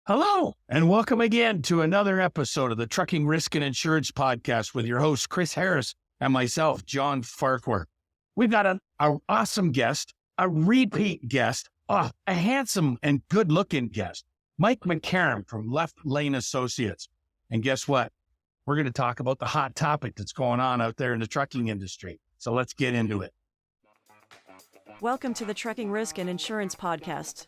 Hello, and welcome again to another episode of the Trucking Risk and Insurance Podcast with your host, Chris Harris, and myself, John Farquhar. We've got an awesome guest, a repeat guest, a handsome and good-looking guest, Mike McCarron from Left Lane Associates. And guess what? We're going to talk about the hot topic that's going on out there in the trucking industry. So let's get into it. Welcome to the Trucking Risk and Insurance Podcast.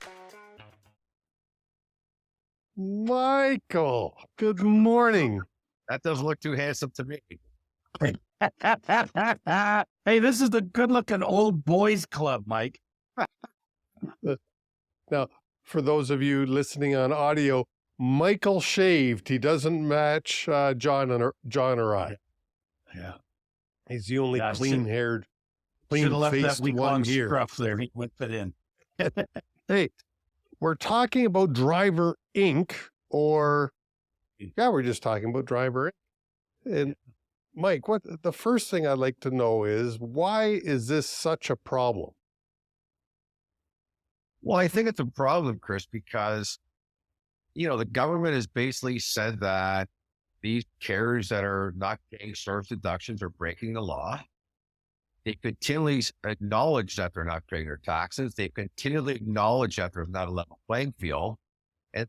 Michael, good morning. That doesn't look too handsome to me. Hey, this is the good-looking old boys club, Mike. Now, for those of you listening on audio, Michael shaved. He doesn't match John or I. Yeah. He's the only clean-haired, Should have left that clean-faced week-long one here. scruff there. He went fit in. Hey, we're talking about Driver Inc. we're just talking about Driver Inc. And Mike, the first thing I'd like to know is, why is this such a problem? Well, I think it's a problem, Chris, because, the government has basically said that these carriers that are not paying service deductions are breaking the law. They continually acknowledge that they're not paying their taxes. They continually acknowledge that there's not a level playing field,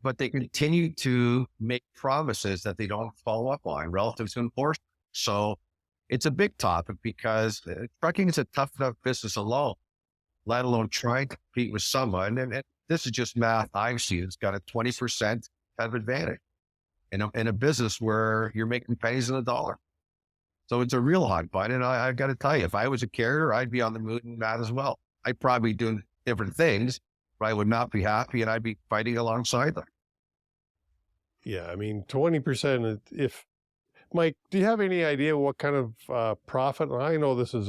but they continue to make promises that they don't follow up on relative to enforcement. So it's a big topic because trucking is a tough enough business alone, let alone trying to compete with someone. And this is just math I've seen. It's got a 20% of advantage in a business where you're making pennies on the dollar. So it's a real hot button. And I've got to tell you, if I was a carrier, I'd be on the moon and that as well. I'd probably be doing different things, but I would not be happy and I'd be fighting alongside them. Yeah, I mean, 20%, Mike, do you have any idea what kind of profit? And I know this is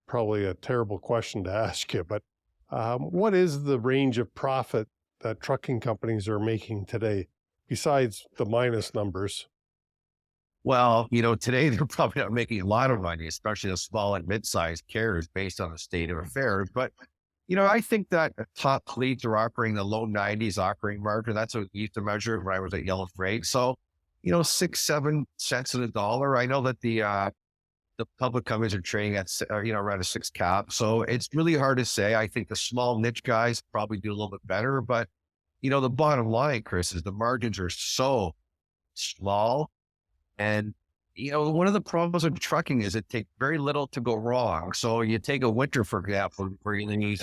probably a terrible question to ask you, but what is the range of profit that trucking companies are making today, besides the minus numbers? Well, today they're probably not making a lot of money, especially the small and mid-sized carriers based on the state of affairs. But, I think that top fleets are operating the low 90s operating margin. That's what we used to measure when I was at Yellow Freight. So, 6-7 cents on the dollar. I know that the public companies are trading at, around a 6 cap. So it's really hard to say. I think the small niche guys probably do a little bit better, but, the bottom line, Chris, is the margins are so small. And, one of the problems with trucking is it takes very little to go wrong. So you take a winter, for example, where you need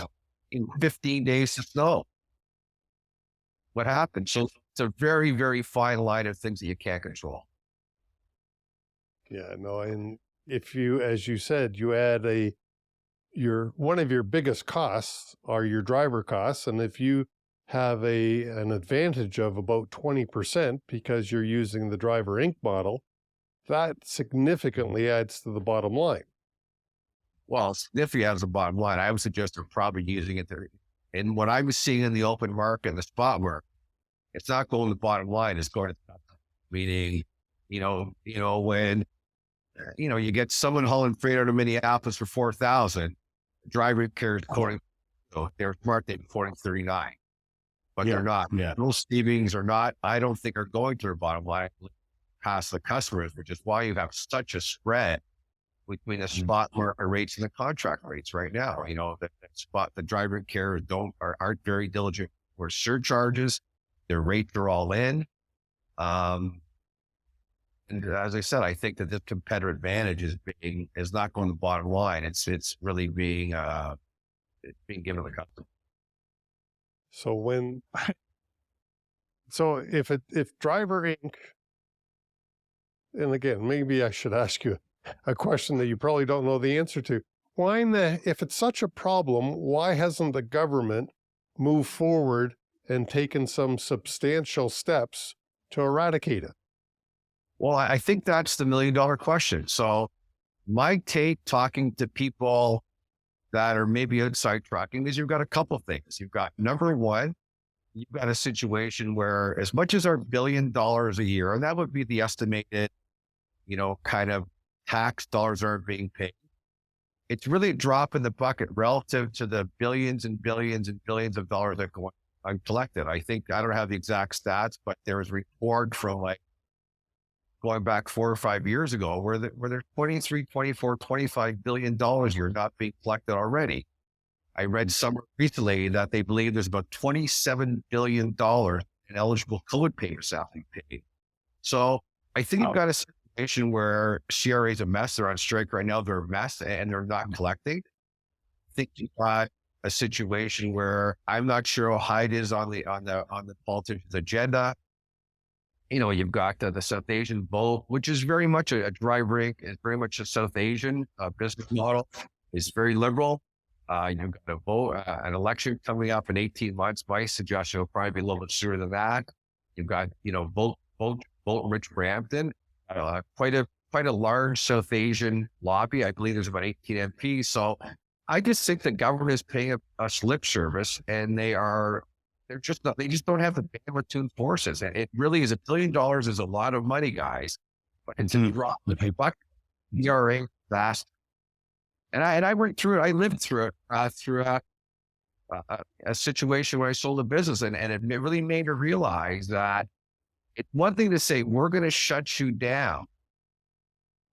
15 days of snow. What happens? So it's a very, very fine line of things that you can't control. Yeah, no. And if you, as you said, you add one of your biggest costs are your driver costs. And if you have an advantage of about 20% because you're using the Driver Inc. model, that significantly adds to the bottom line. Well, significantly adds to the bottom line. I would suggest they're probably using it there. And what I was seeing in the open market and the spot market, it's not going to the bottom line, it's going to the top line. Meaning, when, you get someone hauling freight out of Minneapolis for 4,000, driver carriers quoting, they're smart, they're quoting 39. But they're not. Yeah. Those savings I don't think are going to their bottom line past the customers, which is why you have such a spread between the spot market rates and the contract rates right now. The driver carriers aren't very diligent for surcharges. Their rates are all in. And as I said, I think that this competitive advantage is not going to the bottom line. It's really being given to the customer. So if Driver Inc., and again, maybe I should ask you a question that you probably don't know the answer to. If it's such a problem, why hasn't the government moved forward and taken some substantial steps to eradicate it? Well, I think that's the $1 million question. So my take, talking to people that are maybe outside trucking, is you've got a couple of things. You've got, number one, you've got a situation where as much as our $1 billion a year, and that would be the estimated, kind of tax dollars aren't being paid. It's really a drop in the bucket relative to the billions and billions and billions of dollars that go into uncollected. I don't have the exact stats, but there was a report from like going back 4 or 5 years ago where there's 23, 24, $25 billion here not being collected already. I read somewhere recently that they believe there's about $27 billion in eligible COVID payments that have to be paid. So I think you've got a situation where CRA is a mess. They're on strike right now. They're a mess and they're not collecting. I think you've got a situation where I'm not sure how high it is on the politician's agenda. You've got the South Asian vote, which is very much a driver Inc. It's very much a South Asian business model. It's very liberal. You've got a vote, an election coming up in 18 months. My suggestion will probably be a little bit sooner than that. You've got, vote Rich Brampton, quite a large South Asian lobby. I believe there's about 18 MPs. So I just think the government is paying us lip service, and they just don't have the bandwidth to enforce it. And it really is $1 billion is a lot of money, guys. But it's a drop in the bucket. ERA fast. And I went through it. I lived through it through a situation where I sold a business, and it really made me realize that it's one thing to say, we're going to shut you down.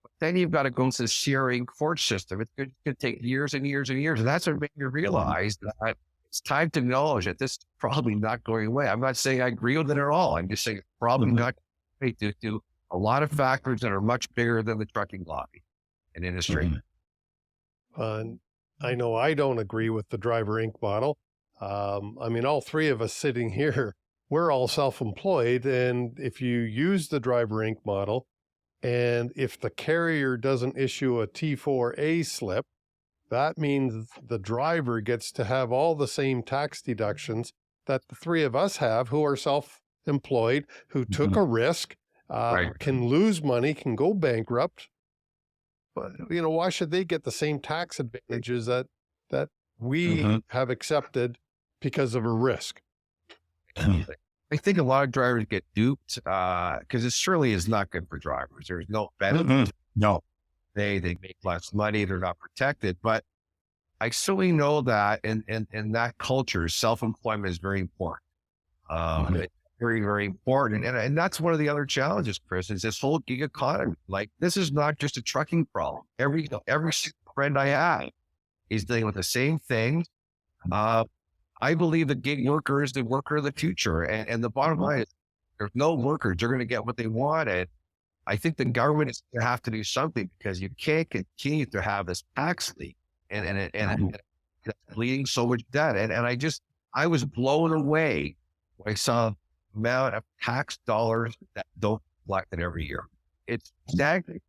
But then you've got to go to the CRA court system. It's going to take years and years and years. And that's what made me realize that it's time to acknowledge that this is probably not going away. I'm not saying I agree with it at all. I'm just saying it's probably not going due to a lot of factors that are much bigger than the trucking lobby and industry. I know I don't agree with the Driver Inc. model. All three of us sitting here, we're all self-employed. And if you use the Driver Inc. model, and if the carrier doesn't issue a T4A slip, that means the driver gets to have all the same tax deductions that the three of us have who are self-employed, who took a risk, can lose money, can go bankrupt. But, why should they get the same tax advantages that we have accepted because of a risk? I think a lot of drivers get duped because it surely is not good for drivers. There's no benefit. No. They make less money. They're not protected. But I certainly know that in that culture, self-employment is very important. It's very, very important. And that's one of the other challenges, Chris, is this whole gig economy. Like, this is not just a trucking problem. Every friend I have is dealing with the same thing. I believe the gig worker is the worker of the future. And the bottom line is there's no workers. They're going to get what they want. And I think the government is going to have to do something, because you can't continue to have this tax leak and leading so much debt. And I was blown away when I saw the amount of tax dollars that don't collect it every year. It's staggering.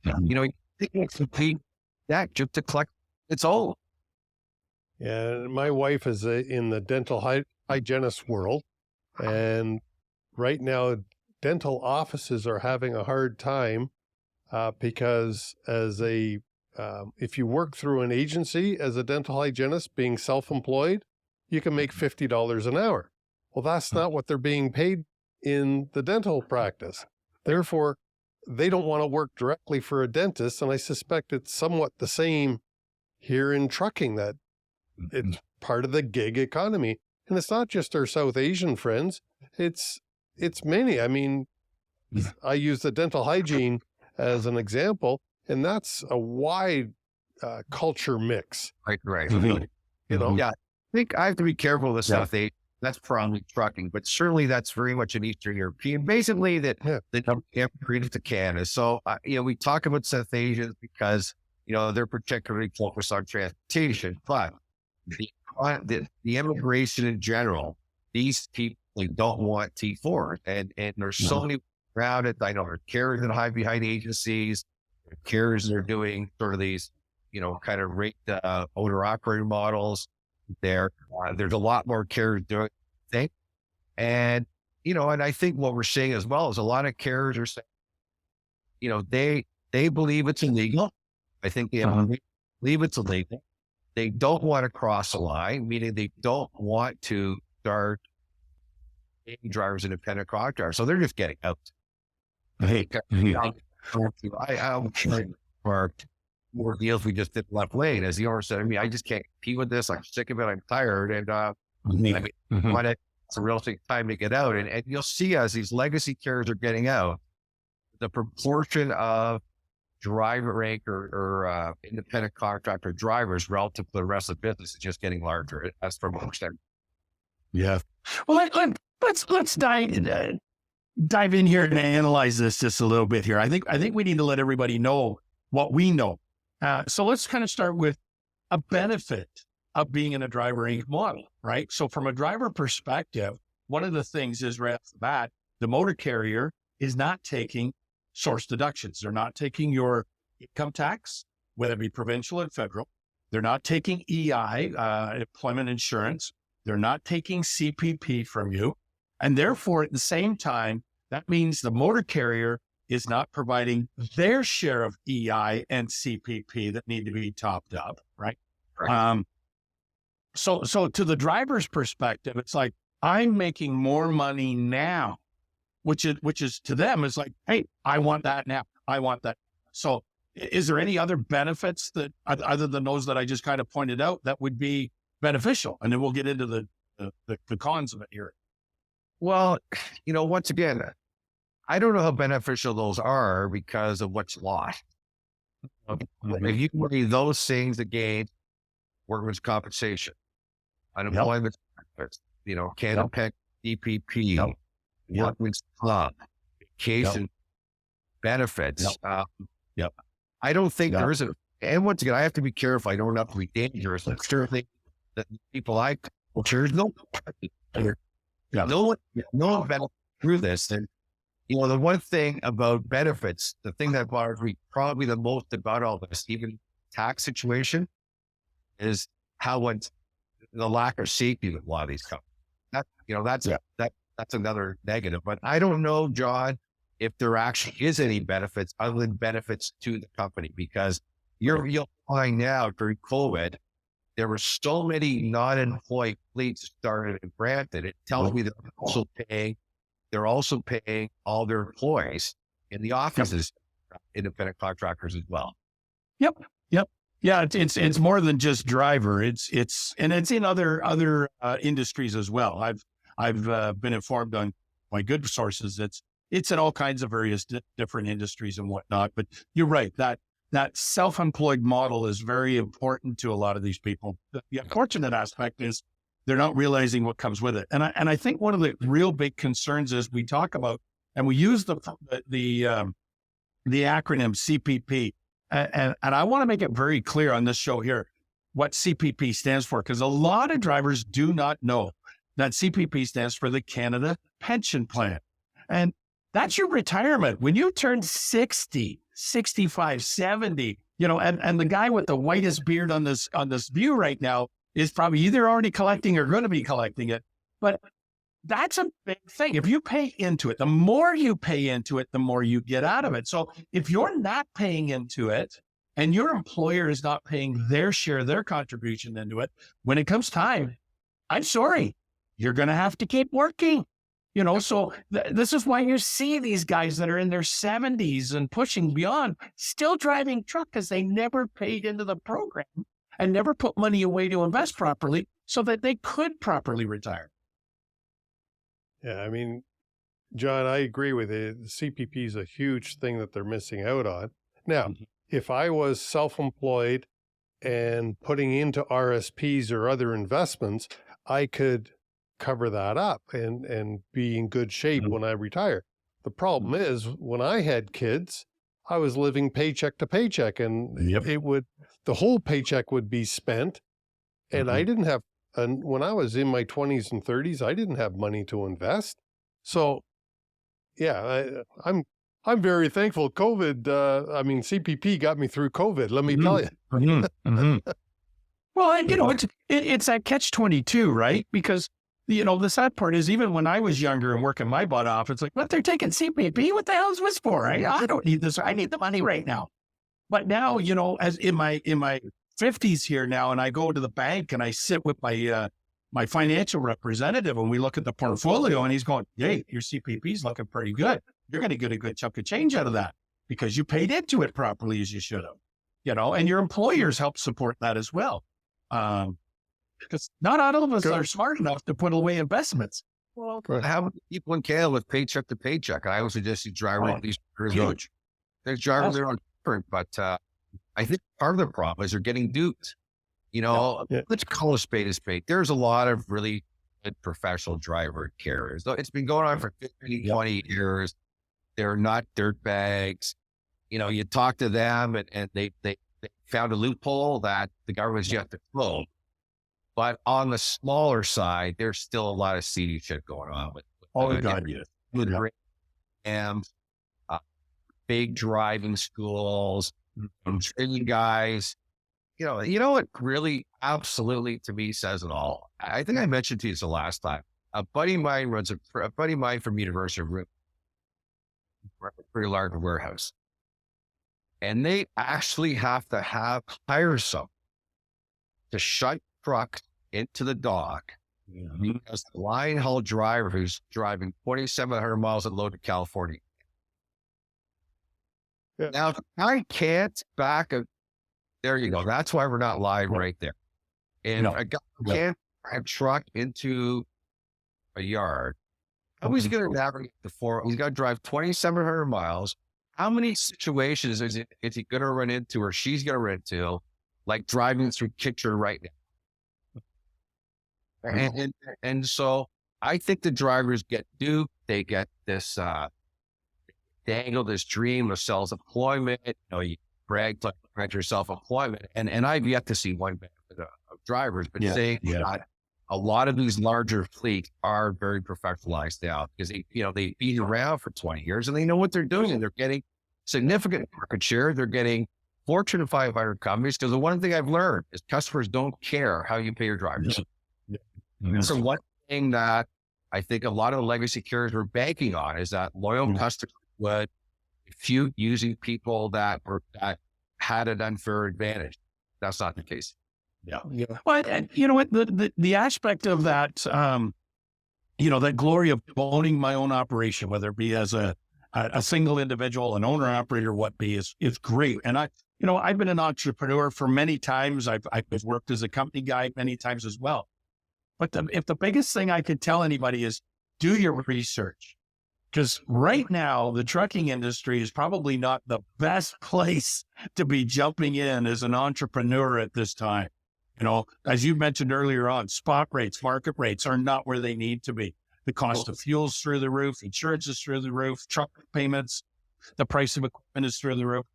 You think it's complete debt just to collect its own. Yeah, my wife is in the dental hygienist world, and right now dental offices are having a hard time because if you work through an agency as a dental hygienist being self-employed, you can make $50 an hour. Well, that's not what they're being paid in the dental practice. Therefore, they don't want to work directly for a dentist, and I suspect it's somewhat the same here in trucking, that it's part of the gig economy. And it's not just our South Asian friends. It's many. I use the dental hygiene as an example, and that's a wide culture mix. Right. Yeah. I think I have to be careful with South Asia. That's probably trucking, but certainly that's very much an Eastern European, basically that they immigrated to Canada. So, we talk about South Asians because, they're particularly focused on transportation, but the immigration in general, these people don't want T4, and there's so many around it. I know there are carriers that hide behind agencies, carriers that are doing sort of these, kind of rate owner operator models. There's a lot more carriers doing things. And, and I think what we're seeing as well is a lot of carriers are saying, they believe it's illegal. I think they believe it's illegal. They don't want to cross a line, meaning they don't want to start drivers independent contractors. So they're just getting out. For more deals we just did left lane. As the owner said to me, I just can't compete with this. I'm sick of it. I'm tired. And I mean, when it's a realistic time to get out. And you'll see as these legacy carriers are getting out, the proportion of driver rank or independent contractor drivers relative to the rest of the business is just getting larger. As for most. Yeah. Well, let's dive in here and analyze this just a little bit here. I think we need to let everybody know what we know. So let's kind of start with a benefit of being in a driver Inc. model, right? So from a driver perspective, one of the things is right off the bat, the motor carrier is not taking source deductions. They're not taking your income tax, whether it be provincial and federal. They're not taking EI, employment insurance. They're not taking CPP from you. And therefore, at the same time, that means the motor carrier is not providing their share of EI and CPP that need to be topped up, right? So to the driver's perspective, it's like, I'm making more money now, which is to them is like, hey, I want that now. I want that. So is there any other benefits that other than those that I just kind of pointed out that would be beneficial? And then we'll get into the cons of it here. Well, once again, I don't know how beneficial those are because of what's lost. If you weigh those things against workers' compensation, unemployment, Canada Pension, DPP, workman's comp, vacation benefits. I don't think there is and once again, I have to be careful. I don't have to be dangerous. But certainly the people there's no one benefits through this. And, the one thing about benefits, the thing that bothers me probably the most about all this, even tax situation, is the lack of safety with a lot of these companies. That's another negative. But I don't know, John, if there actually is any benefits other than benefits to the company, because you'll find now during COVID, there were so many non-employee fleets started and granted. It tells me they're also paying all their employees in the offices, independent contractors as well. Yep. Yeah, it's more than just driver. It's in other industries as well. I've been informed on by good sources. It's in all kinds of various different industries and whatnot. But you're right, that self-employed model is very important to a lot of these people. The unfortunate aspect is they're not realizing what comes with it. And I think one of the real big concerns is we talk about, and we use the acronym CPP. And I want to make it very clear on this show here what CPP stands for, because a lot of drivers do not know that CPP stands for the Canada Pension Plan. And that's your retirement. When you turn 60, 65, 70, and the guy with the whitest beard on this view right now is probably either already collecting or going to be collecting it. But that's a big thing. If you pay into it, the more you pay into it, the more you get out of it. So if you're not paying into it and your employer is not paying their share, their contribution into it, when it comes time, I'm sorry, you're going to have to keep working. So this is why you see these guys that are in their 70s and pushing beyond still driving truck because they never paid into the program and never put money away to invest properly so that they could properly retire. Yeah, I mean, John, I agree with you. The CPP is a huge thing that they're missing out on. Now, if I was self-employed and putting into RSPs or other investments, I could cover that up and be in good shape when I retire. The problem is when I had kids, I was living paycheck to paycheck, and the whole paycheck would be spent. And I didn't have, and when I was in my 20s and 30s, I didn't have money to invest. So I'm very thankful CPP got me through COVID. Let me tell you. Well, it's that catch-22, right? Because the sad part is even when I was younger and working my butt off, it's like, but they're taking CPP. What the hell is this for? I don't need this. I need the money right now. But now, as in my 50s here now, and I go to the bank and I sit with my financial representative and we look at the portfolio and he's going, hey, your CPP is looking pretty good. You're going to get a good chunk of change out of that because you paid into it properly as you should have, and your employers help support that as well. Because not all of us Good. are smart enough to put away investments. Well, Right. I have people in Canada with paycheck to paycheck. I always suggest you drive Oh, these huge. They're driving their own different, but I think part of the problem is they're getting duped. Yeah. Let's call a spade a spade. There's a lot of really good professional driver carriers. It's been going on for 15, 20 years. They're not dirt bags. You talk to them and they found a loophole that the government's yet to close. But on the smaller side, there's still a lot of seedy shit going on with God, yes. great scams, big driving schools, training guys. You know what really absolutely to me says it all. I think I mentioned to you this the last time. A buddy of mine from University of Rome, a pretty large warehouse. And they actually have to hire someone to shut trucks into the dock because the line haul driver who's driving 2,700 miles at load to California. Yeah. Now, if I can't there you go. That's why we're not live right there. And a guy can't drive a truck into a yard. How is he going to navigate he's got to drive 2,700 miles. How many situations is he going to run into or she's going to run into, like driving through Kitchener right now? And so I think the drivers get duped. They get this, dangle this dream of self-employment. You brag about your self-employment. And I've yet to see one benefit of drivers, but saying that a lot of these larger fleets are very professionalized now because they've been around for 20 years and they know what they're doing and they're getting significant market share. They're getting Fortune 500 companies because the one thing I've learned is customers don't care how you pay your drivers. So one thing that I think a lot of the legacy carriers were banking on is that loyal customers would refute using people that had an unfair advantage. That's not the case. Yeah. Well, and you know what? The aspect of that, that glory of owning my own operation, whether it be as a single individual, an owner operator, is great. And I've been an entrepreneur for many times. I've worked as a company guy many times as well. But if the biggest thing I could tell anybody is do your research. Because right now, the trucking industry is probably not the best place to be jumping in as an entrepreneur at this time. As you mentioned earlier on, spot rates, market rates are not where they need to be. The cost of fuel's through the roof, insurance is through the roof, truck payments, the price of equipment is through the roof.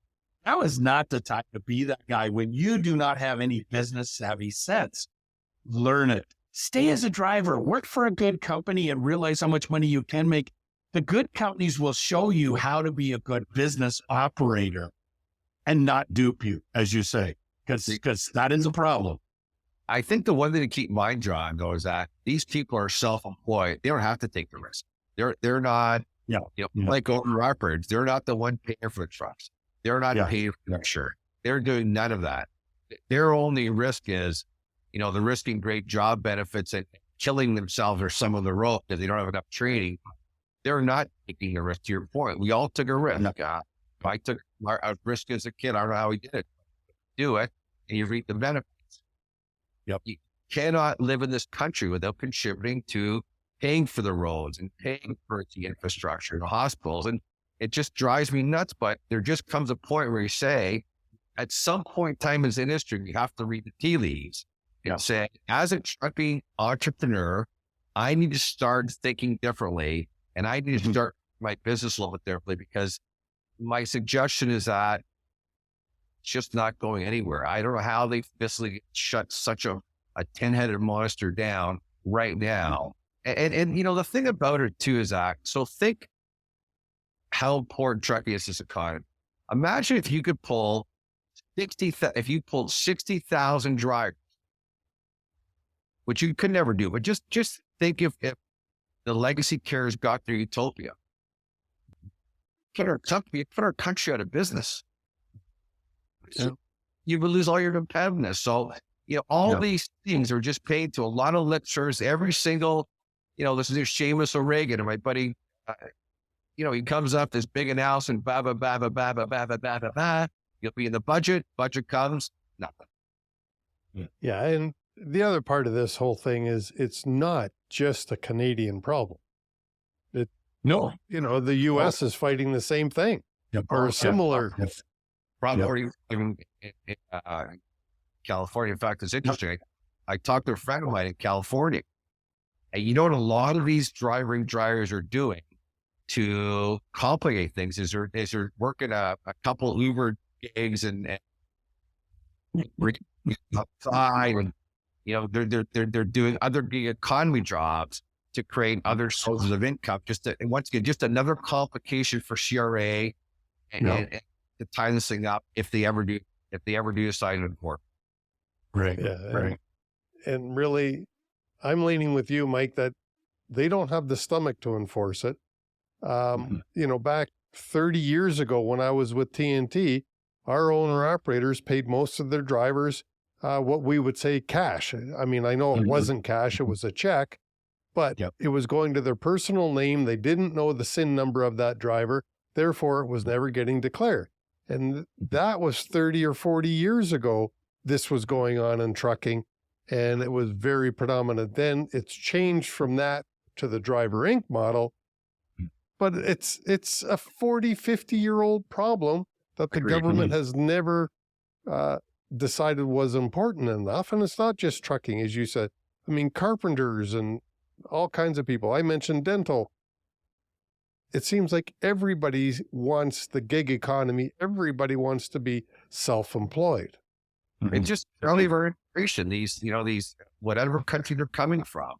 Now is not the time to be that guy when you do not have any business savvy sense. Learn it. Stay as a driver, work for a good company and realize how much money you can make. The good companies will show you how to be a good business operator and not dupe you, as you say, because that is a problem. I think the one thing to keep in mind, John, though, is that these people are self-employed. They don't have to take the risk. They're not, like owner operators. They're not the one paying for the trucks. They're not paying for the insurance. They're doing none of that. Their only risk is, the risking great job benefits and killing themselves or some of the road because they don't have enough training. They're not taking a risk. To your point, we all took a risk. I took a risk as a kid. I don't know how we did it. Do it, and you reap the benefits. You cannot live in this country without contributing to paying for the roads and paying for the infrastructure and the hospitals. And it just drives me nuts. But there just comes a point where you say, at some point in time as an industry, you have to read the tea leaves and say, as a trucking entrepreneur, I need to start thinking differently. And I need to start my business a little bit differently because my suggestion is that it's just not going anywhere. I don't know how they basically shut such a 10-headed monster down right now. And the thing about it too is that, so think how important trucking is to this economy. Imagine if you could pull 60,000 drivers, which you could never do, but just think if the legacy carriers got their utopia. Put our country out of business. So you would lose all your competitiveness. So, all these things are just paid to a lot of lip service. Every single, this is Seamus O'Regan and my buddy, he comes up, this big announcement, ba ba ba ba ba ba ba ba ba ba. You'll be in the budget. Budget comes, nothing. Yeah, and the other part of this whole thing is it's not just a Canadian problem. No. The U.S. is fighting the same thing or a similar. Probably in California. In fact, it's interesting. I talked to a friend of mine in California, and you know what a lot of these drivers are doing to complicate things is they're working a couple Uber gigs and outside, and they're doing other gig economy jobs to create other sources of income. Once again, just another complication for CRA and to tie this thing up if they ever do decide to work. Right. Yeah. Right. And really, I'm leaning with you, Mike, that they don't have the stomach to enforce it. Back 30 years ago when I was with TNT, our owner operators paid most of their drivers what we would say cash. I mean, I know it wasn't cash, it was a check, but it was going to their personal name. They didn't know the SIN number of that driver. Therefore, it was never getting declared. And that was 30 or 40 years ago. This was going on in trucking, and it was very predominant then. It's changed from that to the Driver Inc. model, but it's a 40, 50-year-old problem that the government has never decided was important enough. And it's not just trucking, as you said. I mean, carpenters and all kinds of people. I mentioned dental. It seems like everybody wants the gig economy. Everybody wants to be self-employed. And just early immigration, these whatever country they're coming from,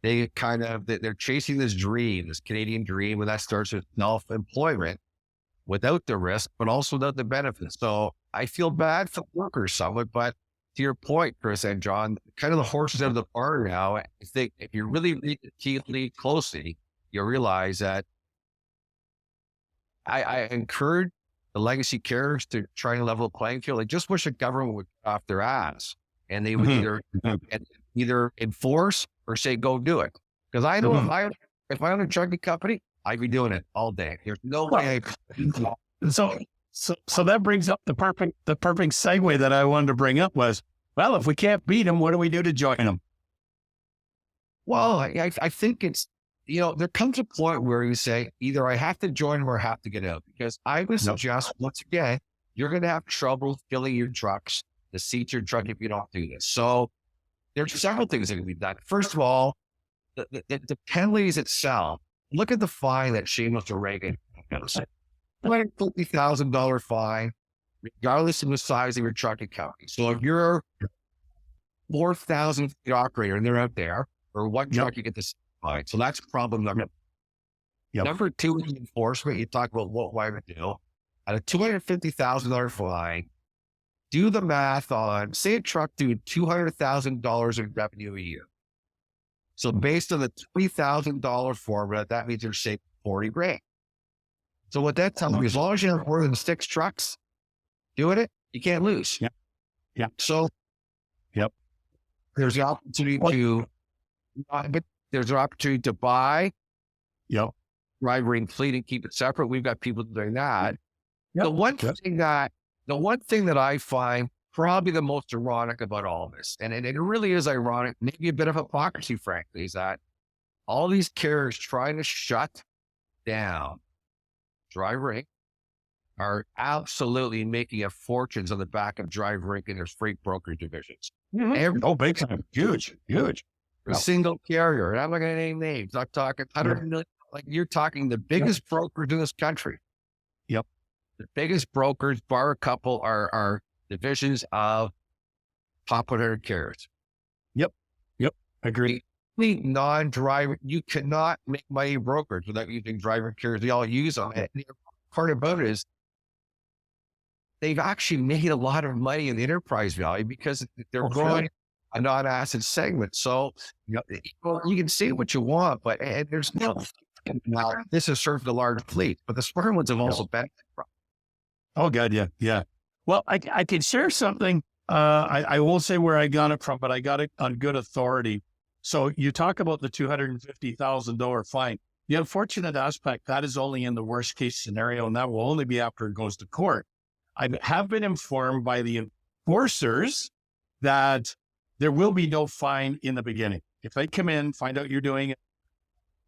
they're chasing this dream, this Canadian dream, and that starts with self-employment without the risk, but also without the benefits. So I feel bad for workers somewhat, but to your point, Chris and John, kind of the horses out of the barn now. I think if you really read the tea leaf closely, you'll realize that I encourage the legacy carriers to try and level the playing field. I just wish the government would get off their ass and they would either enforce or say, go do it. Because I know if I own a trucking company, I'd be doing it all day. There's no way. So that brings up the perfect segue that I wanted to bring up was, well, if we can't beat them, what do we do to join them? Well, I think it's, there comes a point where you say, either I have to join them or I have to get out, because I would suggest, once again, you're going to have trouble filling your trucks, the seats your truck, if you don't do this. So there's several things that can be done. First of all, the penalties itself, look at the fine that Seamus or Reagan $250,000 fine, regardless of the size of your trucking company. So if you're a 4,000 feet operator and they're out there, or one truck, you get this fine. So that's problem number. Number two is enforcement. You talk about why we do. At a $250,000 fine, do the math on, say a truck doing $200,000 in revenue a year. So based on the $20,000 formula, that means you're saving $40,000. So what that tells me, as long as you have more than 6 trucks doing it, you can't lose. Yeah. So there's the opportunity to buy, driver and fleet and keep it separate. We've got people doing that. The one thing that I find probably the most ironic about all this, and it really is ironic, maybe a bit of hypocrisy, frankly, is that all these carriers trying to shut down Driver Inc. are absolutely making a fortunes on the back of Driver Inc. and their freight brokerage divisions. Big time. Huge. A single carrier, and I'm not going to name names. I'm talking 100 million. Like you're talking the biggest brokers in this country. Yep. The biggest brokers, bar a couple, are divisions of top 100 carriers. Yep. Agree. Non-driver, you cannot make money in brokerage without using driver carriers. They all use them. And the part about it is they've actually made a lot of money in the enterprise value because they're growing a non-asset segment. So you can say what you want, but there's no. Now, this has served a large fleet, but the smart ones have also benefited from. Oh, God, yeah. Well, I can share something. I won't say where I got it from, but I got it on good authority. So you talk about the $250,000 fine. The unfortunate aspect, that is only in the worst case scenario, and that will only be after it goes to court. I have been informed by the enforcers that there will be no fine in the beginning. If they come in, find out you're doing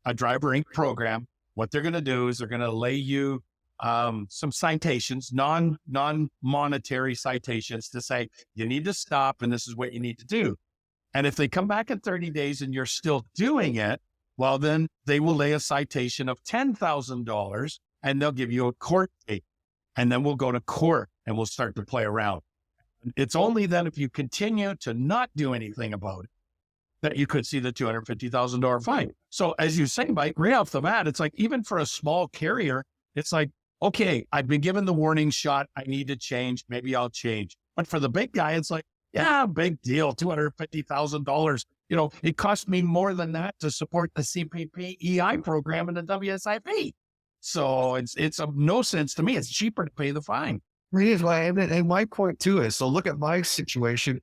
a Driver Inc. program, what they're going to do is they're going to lay you some citations, non-monetary citations to say, you need to stop and this is what you need to do. And if they come back in 30 days and you're still doing it, well, then they will lay a citation of $10,000 and they'll give you a court date. And then we'll go to court and we'll start to play around. It's only then if you continue to not do anything about it that you could see the $250,000 fine. So as you say, Mike, right off the bat, it's like, even for a small carrier, it's like, okay, I've been given the warning shot. I need to change. Maybe I'll change. But for the big guy, it's like, yeah, big deal. $250,000. You know, it cost me more than that to support the CPP EI program and the WSIP. So it's of no sense to me. It's cheaper to pay the fine. And my point too is, so look at my situation.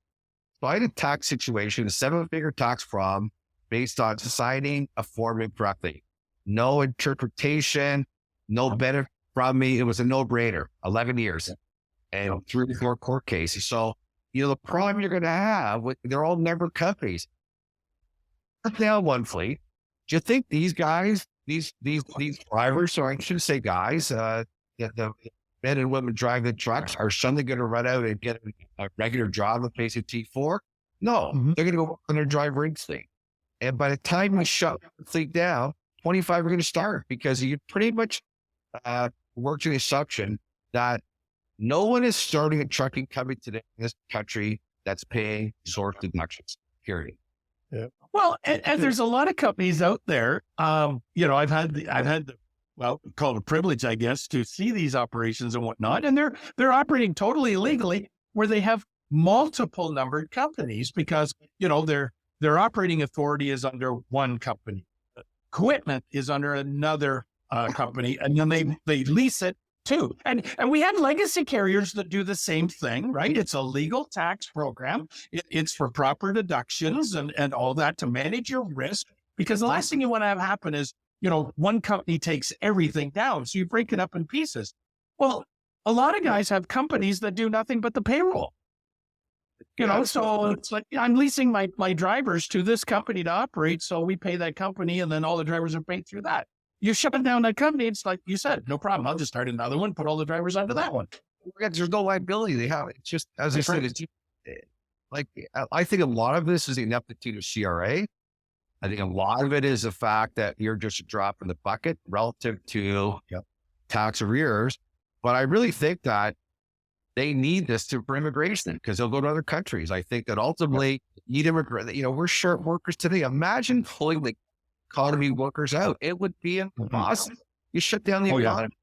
So I had a tax situation, a 7-figure tax fraud based on signing a form incorrectly. No interpretation, no benefit from me. It was a no-brainer, 11 years and 3 or 4 court cases. So, you know, the problem you're going to have with, they're all member companies. Put down one fleet. Do you think these guys, these drivers, or I shouldn't say guys, the men and women driving the trucks are suddenly going to run out and get a regular job with basic T4? No, they're going to go on their Driver Inc. thing. And by the time you shut the fleet down, 25 are going to start, because you pretty much work to the assumption that no one is starting a trucking company today in this country that's paying source deductions, period. Yeah. Well, and there's a lot of companies out there. You know, I've had the well, call it a privilege, I guess, to see these operations and whatnot. And they're operating totally illegally, where they have multiple numbered companies because, you know, their operating authority is under one company. Equipment is under another company, and then they lease it too. And we have legacy carriers that do the same thing, right? It's a legal tax program. It's for proper deductions and all that to manage your risk, because the last thing you want to have happen is, you know, one company takes everything down. So you break it up in pieces. Well, a lot of guys have companies that do nothing but the payroll. You know, so it's like, I'm leasing my drivers to this company to operate. So we pay that company and then all the drivers are paid through that. You shut down that company, it's like you said, no problem. I'll just start another one, put all the drivers onto that one. There's no liability they have. It's just, as I said, it's like, I think a lot of this is the ineptitude of CRA. I think a lot of it is the fact that you're just a drop in the bucket relative to tax arrears. But I really think that they need this for immigration, because they'll go to other countries. I think that ultimately need immigrant. You know, we're short workers today. Imagine pulling the economy workers out. It would be impossible. You shut down the economy.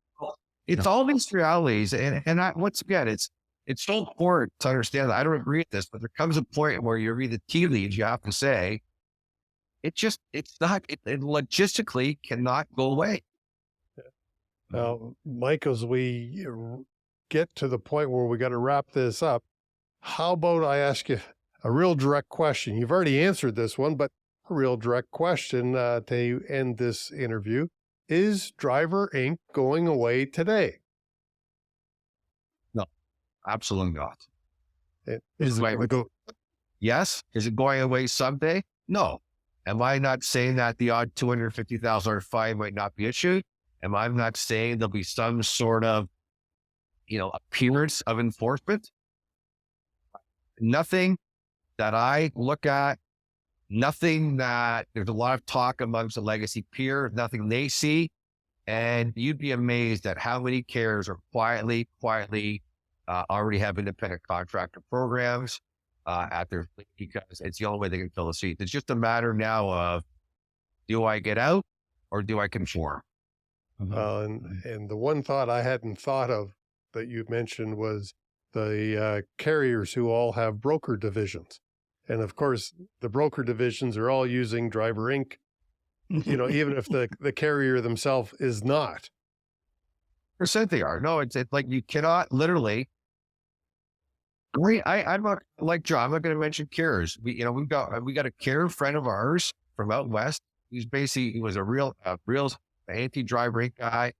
It's all these realities. And once again, it's so important to understand that. I don't agree with this, but there comes a point where you read the tea leaves, you have to say, it logistically cannot go away. Now, Mike, as we get to the point where we got to wrap this up, how about I ask you a real direct question? You've already answered this one, but a real direct question to end this interview. Is Driver Inc. going away today? No, absolutely not. Is it go? Yes. Is it going away someday? No. Am I not saying that the odd $250,000 fine might not be issued? Am I not saying there'll be some sort of, you know, appearance of enforcement? Nothing that I look at, nothing that there's a lot of talk amongst the legacy peers, nothing they see. And you'd be amazed at how many carriers are quietly already have independent contractor programs at their fleet, because it's the only way they can fill a seat. It's just a matter now of, do I get out or do I conform? And the one thought I hadn't thought of that you mentioned was the carriers who all have broker divisions. And of course, the broker divisions are all using Driver Inc., you know, even if the carrier themselves is not. Percent they are. No, it's like you cannot literally. I'm not like John. I'm not going to mention carriers. We got a carrier friend of ours from out west. He was a real anti-Driver Inc. guy.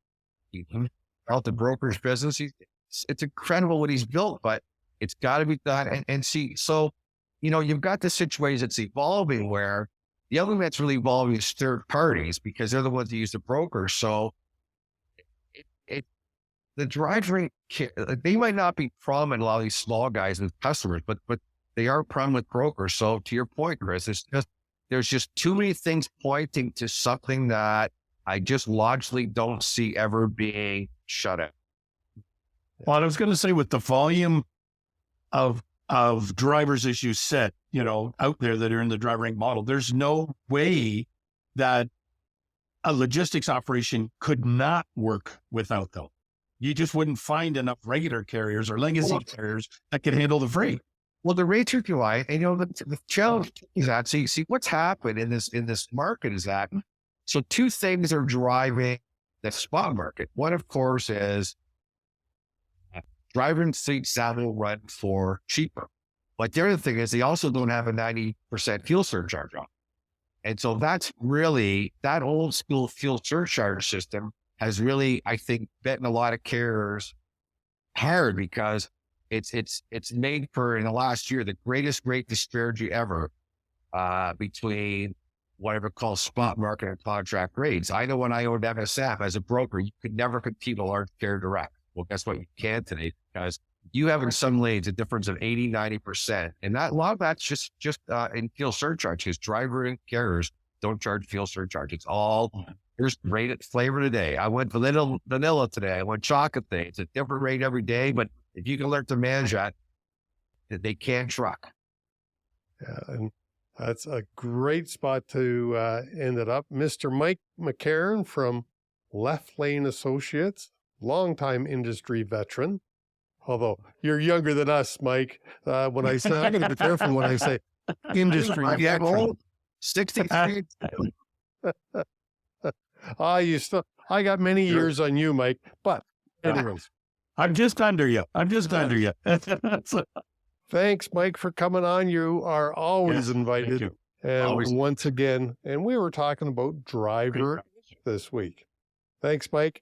He built the broker's business. It's incredible what he's built, but it's got to be done. And see, so you've got this situation that's evolving where the other thing that's really evolving is third parties, because they're the ones that use the broker. So the drive rate, they might not be prominent, a lot of these small guys with customers, but they are prominent with brokers. So to your point, Chris, there's just too many things pointing to something that I just logically don't see ever being shut out. Well, I was going to say, with the volume of drivers, as you said, out there that are in the driver rank model, there's no way that a logistics operation could not work without them. You just wouldn't find enough regular carriers or legacy carriers that could handle the freight. Well, the rates are too high, and the challenge is that. See what's happened in this market is that. So two things are driving the spot market. One, of course, is driver and fleets that will run for cheaper. But the other thing is they also don't have a 90% fuel surcharge on. And so that's really, that old school fuel surcharge system has really, I think, bitten a lot of carriers hard, because it's made for, in the last year, the greatest rate disparity ever between whatever called spot market and contract rates. I know when I owned MSF as a broker, you could never compete a large carrier direct. Well, guess what? You can today, because you have in some lanes a difference of 80, 90%. And a lot of that's just in fuel surcharge, because driver and carriers don't charge fuel surcharge. It's all, here's rated flavor today. I went vanilla today. I went chocolate today. It's a different rate every day, but if you can learn to manage that, they can truck. Yeah, and that's a great spot to end it up. Mr. Mike McCarron from Left Lane Associates, longtime industry veteran. Although you're younger than us, Mike. When I say, I'm going to be careful when I say industry veteran. 63. I got many years on you, Mike. But anyways, I'm just under you. Thanks, Mike, for coming on. You are always invited. Thank you. And Always. once again, and we were talking about driver this week. Thanks, Mike.